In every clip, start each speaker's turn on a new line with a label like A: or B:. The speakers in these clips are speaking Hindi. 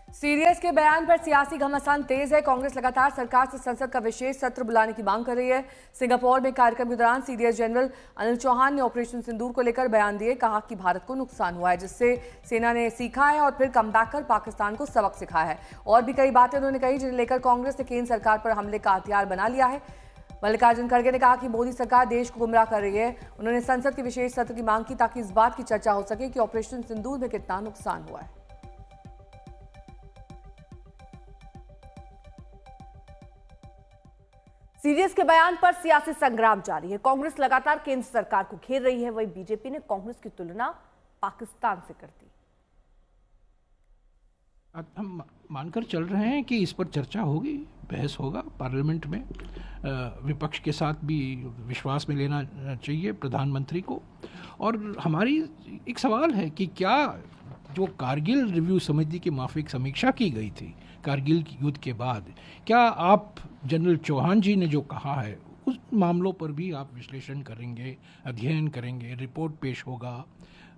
A: सीडीएस के बयान पर सियासी घमासान तेज है। कांग्रेस लगातार सरकार से संसद का विशेष सत्र बुलाने की मांग कर रही है। सिंगापुर में कार्यक्रम के दौरान सीडीएस जनरल अनिल चौहान ने ऑपरेशन सिंदूर को लेकर बयान दिए। कहा कि भारत को नुकसान हुआ है, जिससे सेना ने सीखा है और फिर कमबैक कर पाकिस्तान को सबक सिखाया है। और भी कई बातें उन्होंने कही, जिन्हें लेकर कांग्रेस ने केंद्र सरकार पर हमले का हथियार बना लिया है। मल्लिकार्जुन खड़गे ने कहा कि मोदी सरकार देश को गुमराह कर रही है। उन्होंने संसद के विशेष सत्र की मांग की ताकि इस बात की चर्चा हो सके कि ऑपरेशन सिंदूर में कितना नुकसान हुआ है।
B: सीडीएस के बयान पर सियासी संग्राम जारी है। कांग्रेस लगातार केंद्र सरकार को घेर रही है, वहीं बीजेपी ने कांग्रेस की तुलना पाकिस्तान से कर दी।
C: हम मानकर चल रहे हैं कि इस पर चर्चा होगी, बहस होगा पार्लियामेंट में। विपक्ष के साथ भी विश्वास में लेना चाहिए प्रधानमंत्री को। और हमारी एक सवाल है कि क्या जो कारगिल रिव्यू समिति की माफिक समीक्षा की गई थी कारगिल युद्ध के बाद, क्या आप जनरल चौहान जी ने जो कहा है उस मामलों पर भी आप विश्लेषण करेंगे, अध्ययन करेंगे, रिपोर्ट पेश होगा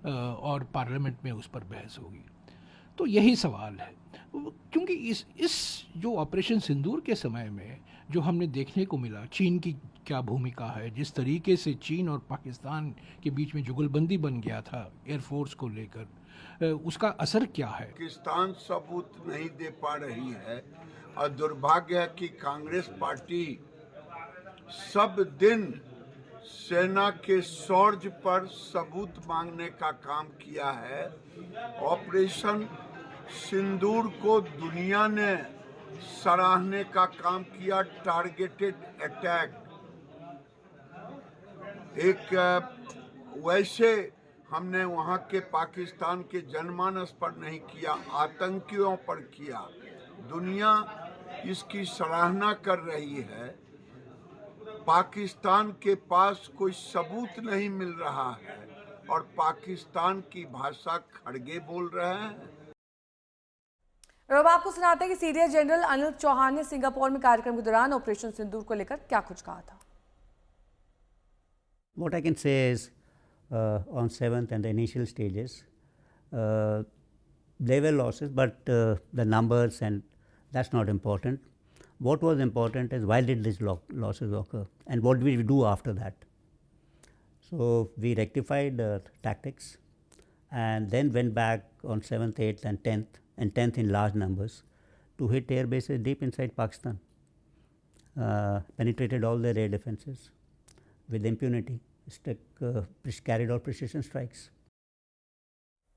C: और पार्लियामेंट में उस पर बहस होगी? तो यही सवाल है, क्योंकि इस जो ऑपरेशन सिंदूर के समय में जो हमने देखने को मिला, चीन की क्या भूमिका है, जिस तरीके से चीन और पाकिस्तान के बीच में जुगलबंदी बन गया था एयरफोर्स को लेकर, उसका असर क्या है?
D: पाकिस्तान सबूत नहीं दे पा रही है और दुर्भाग्य है कि कांग्रेस पार्टी सब दिन सेना के शौर्य पर सबूत मांगने का काम किया है। ऑपरेशन सिंदूर को दुनिया ने सराहने का काम किया। टारगेटेड अटैक, एक वैसे हमने वहां के पाकिस्तान के जनमानस पर नहीं किया, आतंकियों पर किया। दुनिया इसकी सराहना कर रही है। पाकिस्तान के पास कोई सबूत नहीं मिल रहा है और पाकिस्तान की भाषा खड़गे बोल रहे हैं।
A: अब आपको सुनाते हैं कि सीडीएस जनरल अनिल चौहान ने सिंगापुर में कार्यक्रम के दौरान ऑपरेशन सिंदूर को लेकर क्या कुछ कहा था।
E: What I can say is on 7th and the initial stages, there were losses, but the numbers and that's not important. What was important is why did these losses occur and what did we do after that. So we rectified tactics and then went back on 7th, 8th and 10th in large numbers to hit air bases deep inside Pakistan. Penetrated all their air defenses with impunity, carried out precision strikes.